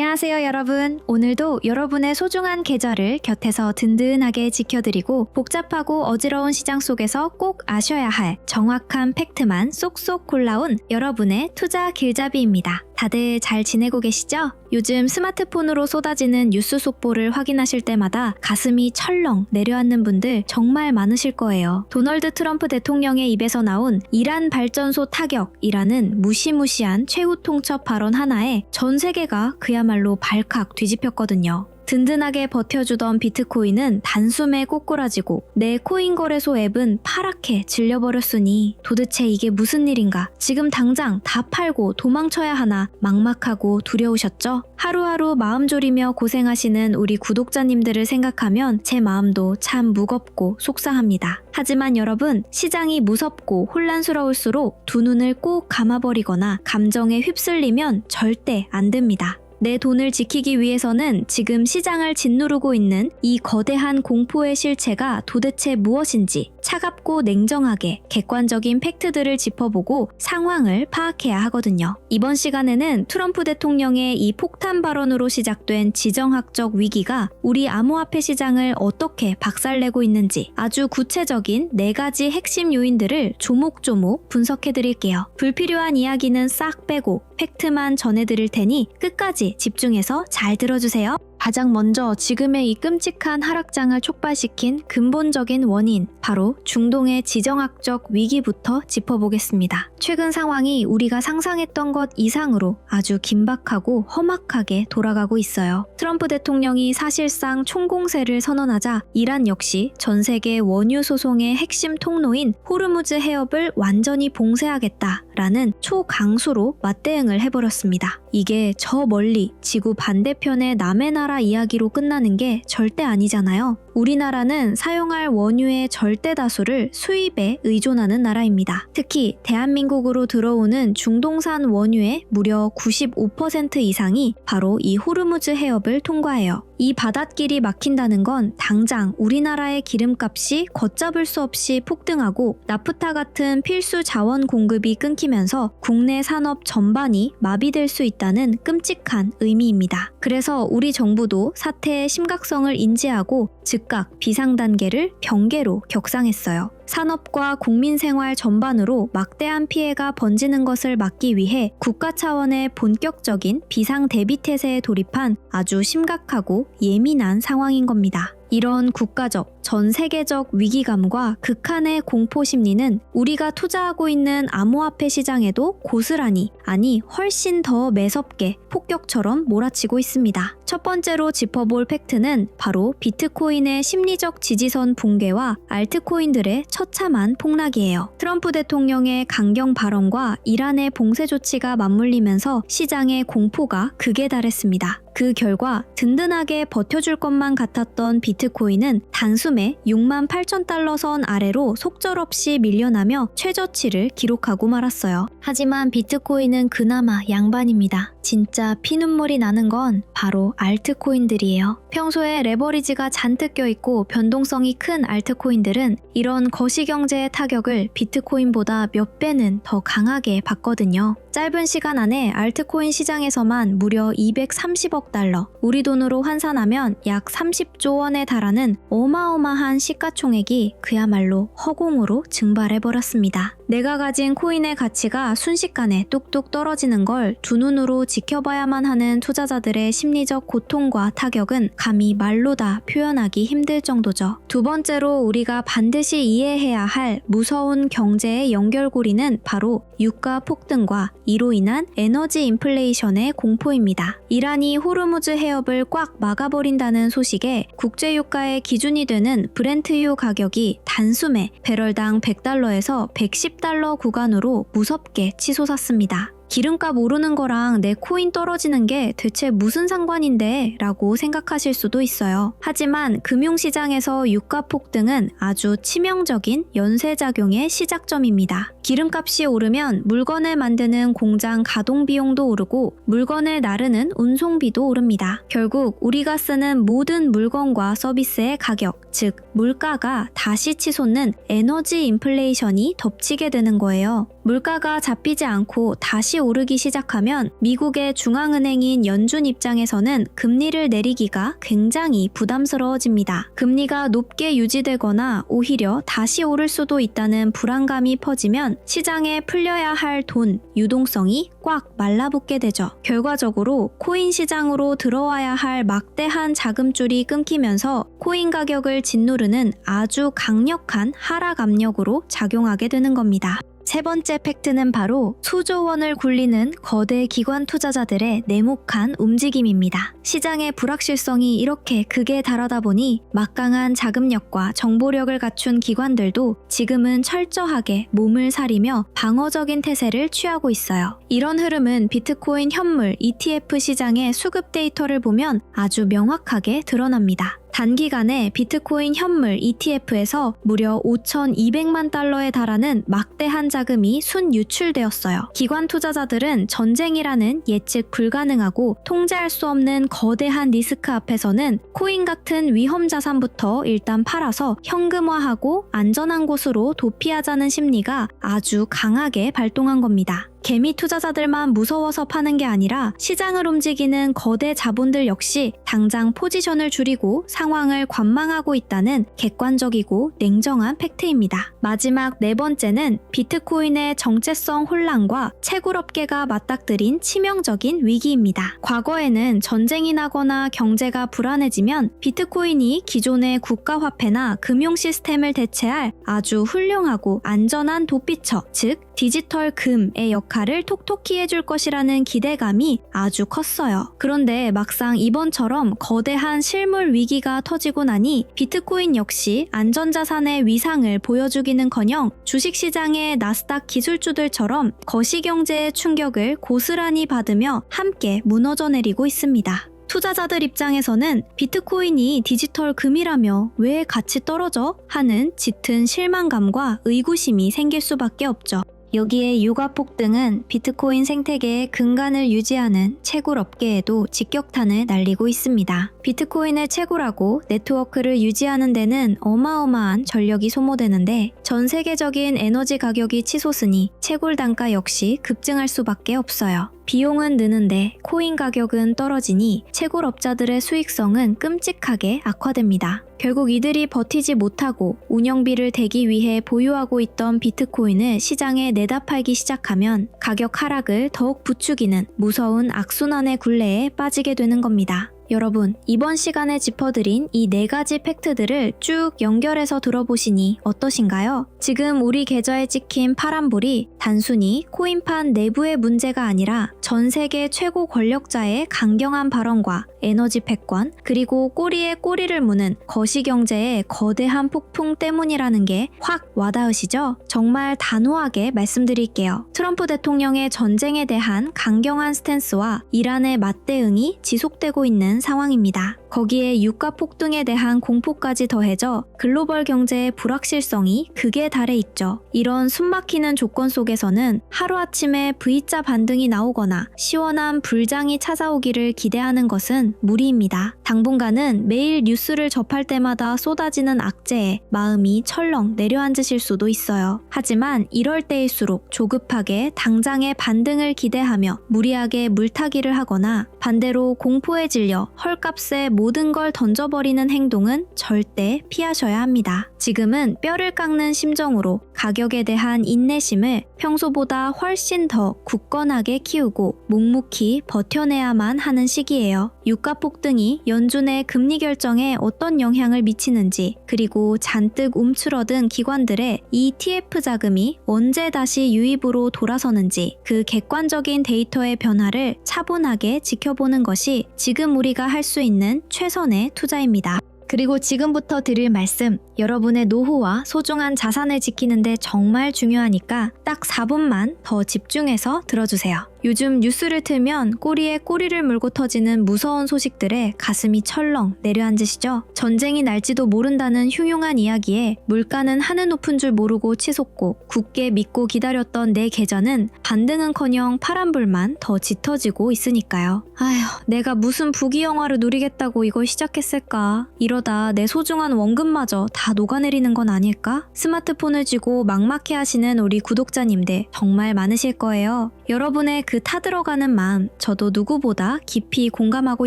안녕하세요 여러분. 오늘도 여러분의 소중한 계좌를 곁에서 든든하게 지켜드리고 복잡하고 어지러운 시장 속에서 꼭 아셔야 할 정확한 팩트만 쏙쏙 골라온 여러분의 투자 길잡이입니다. 다들 잘 지내고 계시죠? 요즘 스마트폰으로 쏟아지는 뉴스 속보를 확인하실 때마다 가슴이 철렁 내려앉는 분들 정말 많으실 거예요. 도널드 트럼프 대통령의 입에서 나온 이란 발전소 타격이라는 무시무시한 최후 통첩 발언 하나에 전 세계가 그야말로 발칵 뒤집혔거든요. 든든하게 버텨주던 비트코인은 단숨에 꼬꾸라지고 내 코인 거래소 앱은 파랗게 질려버렸으니 도대체 이게 무슨 일인가? 지금 당장 다 팔고 도망쳐야 하나 막막하고 두려우셨죠? 하루하루 마음 졸이며 고생하시는 우리 구독자님들을 생각하면 제 마음도 참 무겁고 속상합니다. 하지만 여러분, 시장이 무섭고 혼란스러울수록 두 눈을 꼭 감아버리거나 감정에 휩쓸리면 절대 안 됩니다. 내 돈을 지키기 위해서는 지금 시장을 짓누르고 있는 이 거대한 공포의 실체가 도대체 무엇인지 차갑고 냉정하게 객관적인 팩트들을 짚어보고 상황을 파악해야 하거든요. 이번 시간에는 트럼프 대통령의 이 폭탄 발언으로 시작된 지정학적 위기가 우리 암호화폐 시장을 어떻게 박살내고 있는지 아주 구체적인 4가지 핵심 요인들을 조목조목 분석해드릴게요. 불필요한 이야기는 싹 빼고 팩트만 전해드릴 테니 끝까지 집중해서 잘 들어주세요. 가장 먼저 지금의 이 끔찍한 하락장을 촉발시킨 근본적인 원인, 바로 중동의 지정학적 위기부터 짚어보겠습니다. 최근 상황이 우리가 상상했던 것 이상으로 아주 긴박하고 험악하게 돌아가고 있어요. 트럼프 대통령이 사실상 총공세를 선언하자 이란 역시 전 세계 원유 소송의 핵심 통로인 호르무즈 해협을 완전히 봉쇄하겠다라는 초강수로 맞대응을 해버렸습니다. 이게 저 멀리 지구 반대편의 남의 나라 이야기로 끝나는 게 절대 아니잖아요. 우리나라는 사용할 원유의 절대 다수를 수입에 의존하는 나라입니다. 특히 대한민국으로 들어오는 중동산 원유의 무려 95% 이상이 바로 이 호르무즈 해협을 통과해요. 이 바닷길이 막힌다는 건 당장 우리나라의 기름값이 걷잡을 수 없이 폭등하고 나프타 같은 필수 자원 공급이 끊기면서 국내 산업 전반이 마비될 수 있다는 끔찍한 의미입니다. 그래서 우리 정부도 사태의 심각성을 인지하고 즉각 비상단계를 경계로 격상했어요. 산업과 국민 생활 전반으로 막대한 피해가 번지는 것을 막기 위해 국가 차원의 본격적인 비상 대비 태세에 돌입한 아주 심각하고 예민한 상황인 겁니다. 이런 국가적, 전 세계적 위기감과 극한의 공포 심리는 우리가 투자하고 있는 암호화폐 시장에도 고스란히, 아니 훨씬 더 매섭게 폭격처럼 몰아치고 있습니다. 첫 번째로 짚어볼 팩트는 바로 비트코인의 심리적 지지선 붕괴와 알트코인들의 처참한 폭락이에요. 트럼프 대통령의 강경 발언과 이란의 봉쇄 조치가 맞물리면서 시장의 공포가 극에 달했습니다. 그 결과 든든하게 버텨줄 것만 같았던 비트코인은 단숨에 68,000달러 선 아래로 속절없이 밀려나며 최저치를 기록하고 말았어요. 하지만 비트코인은 그나마 양반입니다. 진짜 피눈물이 나는 건 바로 알트코인들이에요. 평소에 레버리지가 잔뜩 껴있고 변동성이 큰 알트코인들은 이런 거시경제의 타격을 비트코인보다 몇 배는 더 강하게 받거든요. 짧은 시간 안에 알트코인 시장에서만 무려 230억 달러, 우리 돈으로 환산하면 약 30조 원에 달하는 어마어마한 시가총액이 그야말로 허공으로 증발해버렸습니다. 내가 가진 코인의 가치가 순식간에 뚝뚝 떨어지는 걸 두 눈으로 지켜봐야만 하는 투자자들의 심리적 고통과 타격은 감히 말로 다 표현하기 힘들 정도죠. 두 번째로 우리가 반드시 이해해야 할 무서운 경제의 연결고리는 바로 유가 폭등과 이로 인한 에너지 인플레이션의 공포입니다. 이란이 호르무즈 해협을 꽉 막아버린다는 소식에 국제유가의 기준이 되는 브렌트유 가격이 단숨에 배럴당 100달러에서 110달러 구간으로 무섭게 치솟았습니다. 기름값 오르는 거랑 내 코인 떨어지는 게 대체 무슨 상관인데? 라고 생각하실 수도 있어요. 하지만 금융시장에서 유가 폭등은 아주 치명적인 연쇄작용의 시작점입니다. 기름값이 오르면 물건을 만드는 공장 가동 비용도 오르고 물건을 나르는 운송비도 오릅니다. 결국 우리가 쓰는 모든 물건과 서비스의 가격, 즉 물가가 다시 치솟는 에너지 인플레이션이 덮치게 되는 거예요. 물가가 잡히지 않고 다시 오르기 시작하면 미국의 중앙은행인 연준 입장에서는 금리를 내리기가 굉장히 부담스러워집니다. 금리가 높게 유지되거나 오히려 다시 오를 수도 있다는 불안감이 퍼지면 시장에 풀려야 할 돈, 유동성이 꽉 말라붙게 되죠. 결과적으로 코인 시장으로 들어와야 할 막대한 자금줄이 끊기면서 코인 가격을 짓누르는 아주 강력한 하락 압력으로 작용하게 되는 겁니다. 세 번째 팩트는 바로 수조 원을 굴리는 거대 기관 투자자들의 냉혹한 움직임입니다. 시장의 불확실성이 이렇게 극에 달하다 보니 막강한 자금력과 정보력을 갖춘 기관들도 지금은 철저하게 몸을 사리며 방어적인 태세를 취하고 있어요. 이런 흐름은 비트코인 현물 ETF 시장의 수급 데이터를 보면 아주 명확하게 드러납니다. 단기간에 비트코인 현물 ETF에서 무려 5,200만 달러에 달하는 막대한 자금이 순유출되었어요. 기관 투자자들은 전쟁이라는 예측 불가능하고 통제할 수 없는 거대한 리스크 앞에서는 코인 같은 위험 자산부터 일단 팔아서 현금화하고 안전한 곳으로 도피하자는 심리가 아주 강하게 발동한 겁니다. 개미 투자자들만 무서워서 파는 게 아니라 시장을 움직이는 거대 자본들 역시 당장 포지션을 줄이고 상황을 관망하고 있다는 객관적이고 냉정한 팩트입니다. 마지막 네 번째는 비트코인의 정체성 혼란과 채굴업계가 맞닥뜨린 치명적인 위기입니다. 과거에는 전쟁이 나거나 경제가 불안해지면 비트코인이 기존의 국가화폐나 금융 시스템을 대체할 아주 훌륭하고 안전한 도피처, 즉 디지털 금의 역할을 톡톡히 해줄 것이라는 기대감이 아주 컸어요. 그런데 막상 이번처럼 거대한 실물 위기가 터지고 나니 비트코인 역시 안전자산의 위상을 보여주기는커녕 주식시장의 나스닥 기술주들처럼 거시경제의 충격을 고스란히 받으며 함께 무너져 내리고 있습니다. 투자자들 입장에서는 비트코인이 디지털 금이라며 왜 가치 떨어져? 하는 짙은 실망감과 의구심이 생길 수밖에 없죠. 여기에 유가 폭등은 비트코인 생태계의 근간을 유지하는 채굴 업계에도 직격탄을 날리고 있습니다. 비트코인을 채굴하고 네트워크를 유지하는 데는 어마어마한 전력이 소모되는데 전 세계적인 에너지 가격이 치솟으니 채굴 단가 역시 급증할 수밖에 없어요. 비용은 느는데 코인 가격은 떨어지니 채굴업자들의 수익성은 끔찍하게 악화됩니다. 결국 이들이 버티지 못하고 운영비를 대기 위해 보유하고 있던 비트코인을 시장에 내다 팔기 시작하면 가격 하락을 더욱 부추기는 무서운 악순환의 굴레에 빠지게 되는 겁니다. 여러분, 이번 시간에 짚어드린 이 4가지 팩트들을 쭉 연결해서 들어보시니 어떠신가요? 지금 우리 계좌에 찍힌 파란불이 단순히 코인판 내부의 문제가 아니라 전 세계 최고 권력자의 강경한 발언과 에너지 패권, 그리고 꼬리에 꼬리를 무는 거시경제의 거대한 폭풍 때문이라는 게 확 와닿으시죠? 정말 단호하게 말씀드릴게요. 트럼프 대통령의 전쟁에 대한 강경한 스탠스와 이란의 맞대응이 지속되고 있는 상황입니다. 거기에 유가 폭등에 대한 공포까지 더해져 글로벌 경제의 불확실성이 극에 달해 있죠. 이런 숨막히는 조건 속에서는 하루아침에 V자 반등이 나오거나 시원한 불장이 찾아오기를 기대하는 것은 무리입니다. 당분간은 매일 뉴스를 접할 때마다 쏟아지는 악재에 마음이 철렁 내려앉으실 수도 있어요. 하지만 이럴 때일수록 조급하게 당장의 반등을 기대하며 무리하게 물타기를 하거나 반대로 공포에 질려 헐값에 모든 걸 던져버리는 행동은 절대 피하셔야 합니다. 지금은 뼈를 깎는 심정으로 가격에 대한 인내심을 평소보다 훨씬 더 굳건하게 키우고 묵묵히 버텨내야만 하는 시기예요. 유가 폭등이 연준의 금리 결정에 어떤 영향을 미치는지, 그리고 잔뜩 움츠러든 기관들의 ETF 자금이 언제 다시 유입으로 돌아서는지 그 객관적인 데이터의 변화를 차분하게 지켜보는 것이 지금 우리가 할 수 있는 최선의 투자입니다. 그리고 지금부터 드릴 말씀, 여러분의 노후와 소중한 자산을 지키는데 정말 중요하니까 딱 4분만 더 집중해서 들어주세요. 요즘 뉴스를 틀면 꼬리에 꼬리를 물고 터지는 무서운 소식들에 가슴이 철렁 내려앉으시죠? 전쟁이 날지도 모른다는 흉흉한 이야기에 물가는 하늘 높은 줄 모르고 치솟고 굳게 믿고 기다렸던 내 계좌는 반등은커녕 파란불만 더 짙어지고 있으니까요. 아휴, 내가 무슨 부귀영화를 누리겠다고 이걸 시작했을까? 이러다 내 소중한 원금마저 다 녹아내리는 건 아닐까? 스마트폰을 쥐고 막막해 하시는 우리 구독자님들 정말 많으실 거예요. 여러분의 그 타들어가는 마음 저도 누구보다 깊이 공감하고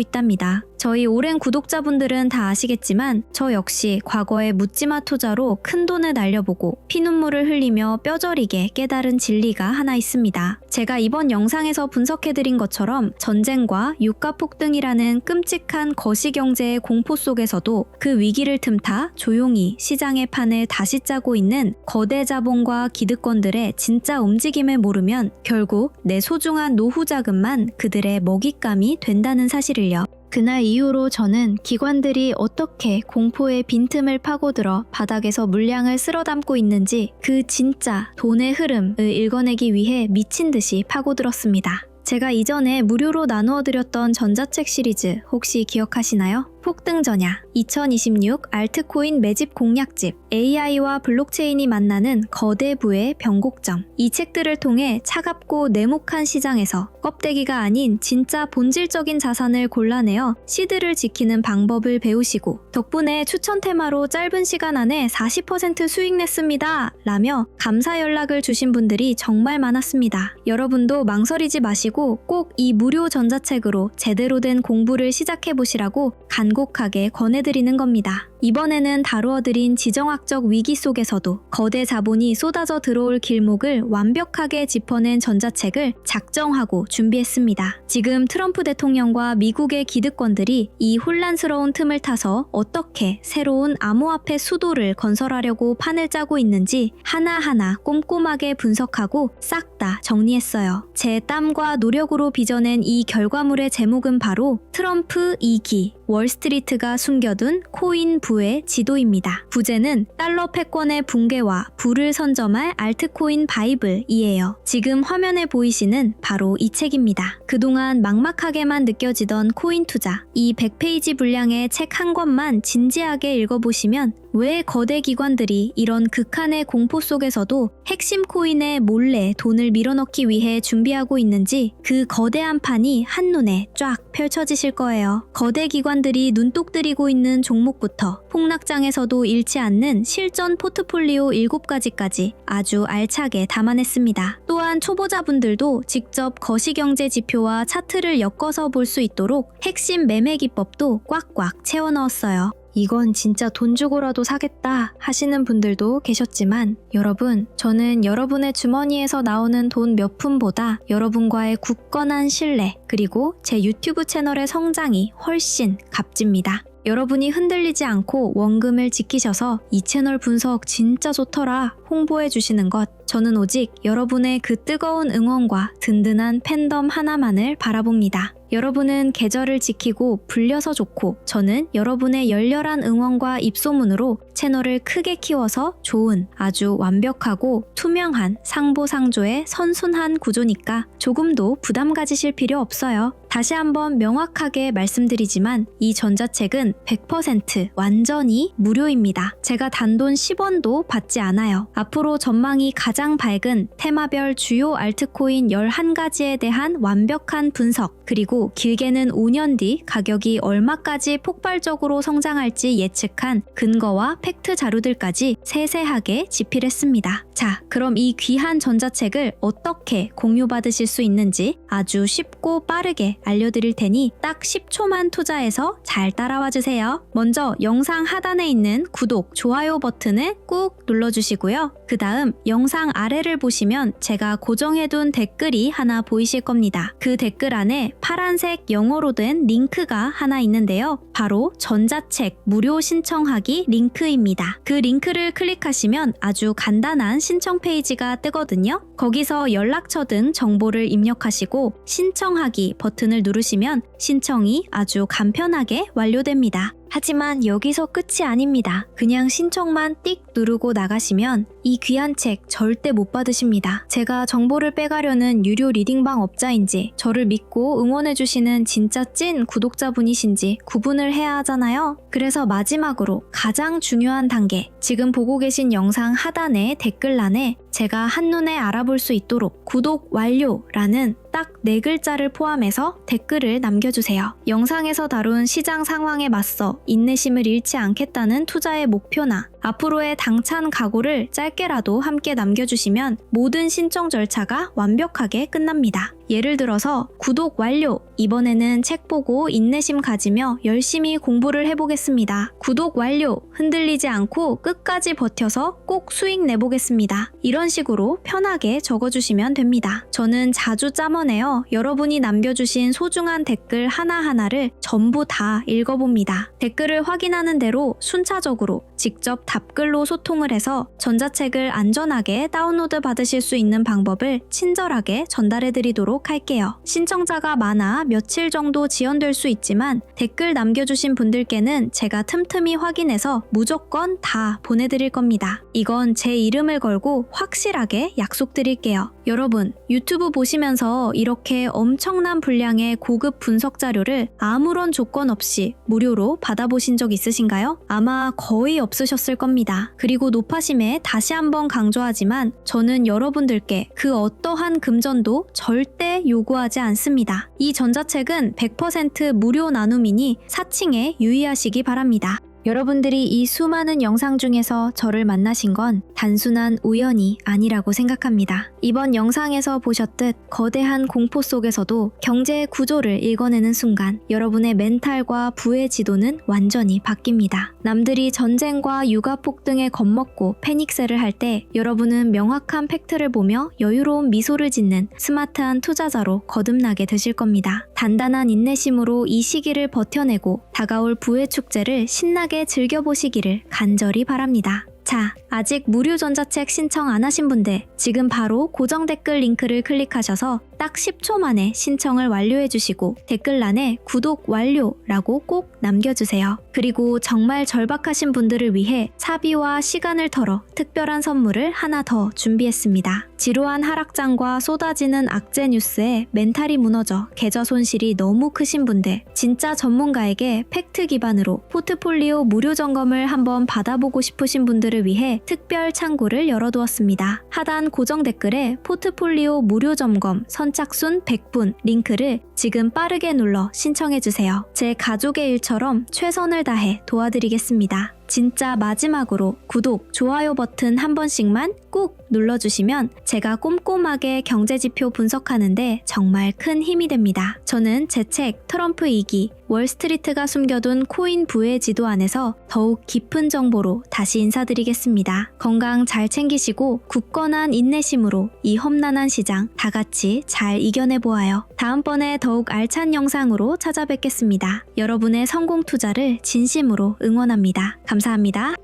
있답니다. 저희 오랜 구독자분들은 다 아시겠지만 저 역시 과거에 묻지마 투자로 큰 돈을 날려보고 피눈물을 흘리며 뼈저리게 깨달은 진리가 하나 있습니다. 제가 이번 영상에서 분석해드린 것처럼 전쟁과 유가 폭등이라는 끔찍한 거시경제의 공포 속에서도 그 위기를 틈타 조용히 시장의 판을 다시 짜고 있는 거대 자본과 기득권들의 진짜 움직임을 모르면 결국 내 소중한 노후 자금만 그들의 먹잇감이 된다는 사실을요. 그날 이후로 저는 기관들이 어떻게 공포의 빈틈을 파고들어 바닥에서 물량을 쓸어담고 있는지 그 진짜 돈의 흐름을 읽어내기 위해 미친 듯이 파고들었습니다. 제가 이전에 무료로 나누어드렸던 전자책 시리즈 혹시 기억하시나요? 폭등전야, 2026 알트코인 매집 공략집, AI와 블록체인이 만나는 거대 부의 변곡점. 이 책들을 통해 차갑고 냉혹한 시장에서 껍데기가 아닌 진짜 본질적인 자산을 골라내어 시드를 지키는 방법을 배우시고 덕분에 추천 테마로 짧은 시간 안에 40% 수익 냈습니다 라며 감사 연락을 주신 분들이 정말 많았습니다. 여러분도 망설이지 마시고 꼭 이 무료 전자책으로 제대로 된 공부를 시작해보시라고 간곡하게 권해드리는 겁니다. 이번에는 다루어드린 지정학적 위기 속에서도 거대 자본이 쏟아져 들어올 길목을 완벽하게 짚어낸 전자책을 작정하고 준비했습니다. 지금 트럼프 대통령과 미국의 기득권들이 이 혼란스러운 틈을 타서 어떻게 새로운 암호화폐 수도를 건설하려고 판을 짜고 있는지 하나하나 꼼꼼하게 분석하고 싹 다 정리했어요. 제 땀과 노력으로 빚어낸 이 결과물의 제목은 바로 트럼프 2기 월스트리트가 숨겨둔 코인 부의 지도입니다. 부제는 달러 패권의 붕괴와 부를 선점할 알트코인 바이블이에요. 지금 화면에 보이시는 바로 이 책입니다. 그동안 막막하게만 느껴지던 코인 투자, 이 100페이지 분량의 책 한 권만 진지하게 읽어보시면 왜 거대 기관들이 이런 극한의 공포 속에서도 핵심 코인에 몰래 돈을 밀어넣기 위해 준비하고 있는지 그 거대한 판이 한눈에 쫙 펼쳐지실 거예요. 거대 기관들이 눈독 들이고 있는 종목부터 폭락장에서도 잃지 않는 실전 포트폴리오 7가지까지 아주 알차게 담아냈습니다. 또한 초보자분들도 직접 거시경제 지표와 차트를 엮어서 볼 수 있도록 핵심 매매 기법도 꽉꽉 채워 넣었어요. 이건 진짜 돈 주고라도 사겠다 하시는 분들도 계셨지만 여러분, 저는 여러분의 주머니에서 나오는 돈 몇 푼보다 여러분과의 굳건한 신뢰 그리고 제 유튜브 채널의 성장이 훨씬 값집니다. 여러분이 흔들리지 않고 원금을 지키셔서 이 채널 분석 진짜 좋더라 홍보해 주시는 것, 저는 오직 여러분의 그 뜨거운 응원과 든든한 팬덤 하나만을 바라봅니다. 여러분은 계절을 지키고 불려서 좋고 저는 여러분의 열렬한 응원과 입소문으로 채널을 크게 키워서 좋은 아주 완벽하고 투명한 상보상조의 선순환 구조니까 조금도 부담 가지실 필요 없어요. 다시 한번 명확하게 말씀드리지만 이 전자책은 100% 완전히 무료입니다. 제가 단돈 10원도 받지 않아요. 앞으로 전망이 가장 밝은 테마별 주요 알트코인 11가지에 대한 완벽한 분석, 그리고 길게는 5년 뒤 가격이 얼마까지 폭발적으로 성장할지 예측한 근거와 팩트 자료들까지 세세하게 집필했습니다. 자, 그럼 이 귀한 전자책을 어떻게 공유받으실 수 있는지 아주 쉽고 빠르게 알려드릴 테니 딱 10초만 투자해서 잘 따라와 주세요. 먼저 영상 하단에 있는 구독, 좋아요 버튼을 꾹 눌러주시고요. 그 다음 영상 아래를 보시면 제가 고정해둔 댓글이 하나 보이실 겁니다. 그 댓글 안에 파란색 영어로 된 링크가 하나 있는데요. 바로 전자책 무료 신청하기 링크입니다. 그 링크를 클릭하시면 아주 간단한 신청 페이지가 뜨거든요. 거기서 연락처 등 정보를 입력하시고 신청하기 버튼을 버튼을 누르시면 신청이 아주 간편하게 완료됩니다. 하지만 여기서 끝이 아닙니다. 그냥 신청만 띡 누르고 나가시면 이 귀한 책 절대 못 받으십니다. 제가 정보를 빼가려는 유료 리딩방 업자인지 저를 믿고 응원해주시는 진짜 찐 구독자분이신지 구분을 해야 하잖아요. 그래서 마지막으로 가장 중요한 단계, 지금 보고 계신 영상 하단의 댓글란에 제가 한눈에 알아볼 수 있도록 구독 완료라는 딱 4글자를 포함해서 댓글을 남겨주세요. 영상에서 다룬 시장 상황에 맞서 인내심을 잃지 않겠다는 투자의 목표나 앞으로의 당찬 각오를 짧게라도 함께 남겨주시면 모든 신청 절차가 완벽하게 끝납니다. 예를 들어서 구독 완료! 이번에는 책 보고 인내심 가지며 열심히 공부를 해보겠습니다. 구독 완료! 흔들리지 않고 끝까지 버텨서 꼭 수익 내보겠습니다. 이런 식으로 편하게 적어주시면 됩니다. 저는 자주 짬어내어 여러분이 남겨주신 소중한 댓글 하나하나를 전부 다 읽어봅니다. 댓글을 확인하는 대로 순차적으로 직접 답글로 소통을 해서 전자책을 안전하게 다운로드 받으실 수 있는 방법을 친절하게 전달해드리도록 할게요. 신청자가 많아 며칠 정도 지연될 수 있지만 댓글 남겨주신 분들께는 제가 틈틈이 확인해서 무조건 다 보내드릴 겁니다. 이건 제 이름을 걸고 확실하게 약속드릴게요. 여러분, 유튜브 보시면서 이렇게 엄청난 분량의 고급 분석 자료를 아무런 조건 없이 무료로 받아보신 적 있으신가요? 아마 거의 없으셨을 겁니다. 그리고 노파심에 다시 한번 강조하지만 저는 여러분들께 그 어떠한 금전도 절대 요구하지 않습니다. 이 전자책은 100% 무료 나눔이니 사칭에 유의하시기 바랍니다. 여러분들이 이 수많은 영상 중에서 저를 만나신 건 단순한 우연이 아니라고 생각합니다. 이번 영상에서 보셨듯 거대한 공포 속에서도 경제의 구조를 읽어내는 순간 여러분의 멘탈과 부의 지도는 완전히 바뀝니다. 남들이 전쟁과 육아 폭등에 겁먹고 패닉셀을 할 때 여러분은 명확한 팩트를 보며 여유로운 미소를 짓는 스마트한 투자자로 거듭나게 되실 겁니다. 단단한 인내심으로 이 시기를 버텨내고 다가올 부의 축제를 신나게 즐겨보시기를 간절히 바랍니다. 자, 아직 무료 전자책 신청 안 하신 분들 지금 바로 고정 댓글 링크를 클릭하셔서 딱 10초 만에 신청을 완료해주시고 댓글란에 구독 완료라고 꼭 남겨주세요. 그리고 정말 절박하신 분들을 위해 사비와 시간을 털어 특별한 선물을 하나 더 준비했습니다. 지루한 하락장과 쏟아지는 악재 뉴스에 멘탈이 무너져 계좌 손실이 너무 크신 분들, 진짜 전문가에게 팩트 기반으로 포트폴리오 무료 점검을 한번 받아보고 싶으신 분들을 위해 특별 창구를 열어두었습니다. 하단 고정 댓글에 포트폴리오 무료 점검 선착순 100분 링크를 지금 빠르게 눌러 신청해주세요. 제 가족의 일처럼 최선을 다해 도와드리겠습니다. 진짜 마지막으로 구독, 좋아요 버튼 한 번씩만 꾹 눌러주시면 제가 꼼꼼하게 경제지표 분석하는데 정말 큰 힘이 됩니다. 저는 제 책 트럼프 2기 월스트리트가 숨겨둔 코인 부의 지도 안에서 더욱 깊은 정보로 다시 인사드리겠습니다. 건강 잘 챙기시고 굳건한 인내심으로 이 험난한 시장 다 같이 잘 이겨내보아요. 다음번에 더욱 알찬 영상으로 찾아뵙겠습니다. 여러분의 성공 투자를 진심으로 응원합니다. 감사합니다.